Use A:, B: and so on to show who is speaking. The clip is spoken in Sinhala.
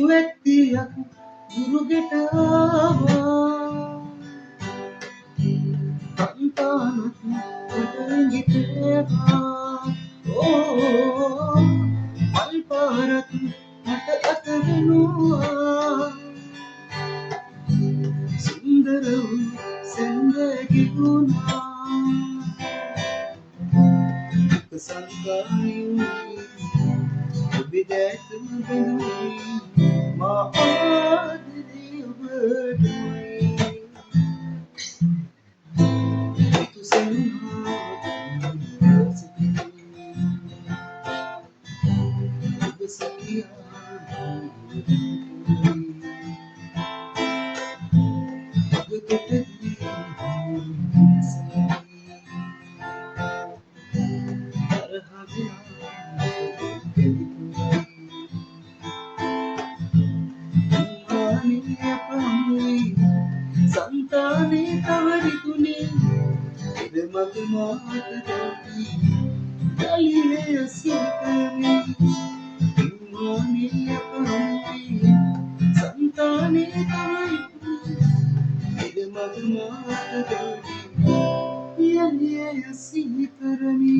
A: මුවැත්තියක් ගුරුගෙට ආවා සන්තානත් කොටගිතේවා මල් පාරක් මට අත වෙනවා සුන්දර වූ සැන්දගිගුණා සංකායුනි ඔබේ දැතුම බඳුනි මා ආදරේ ඔබටමයි tu senhor ඔබ සකියා ඔබ කෙටදී संताने तवरिकुने मग मात दर्दी गलिए असीकने माने अपने संताने तवरिकुने मग मात दर्दी गलिए असीकने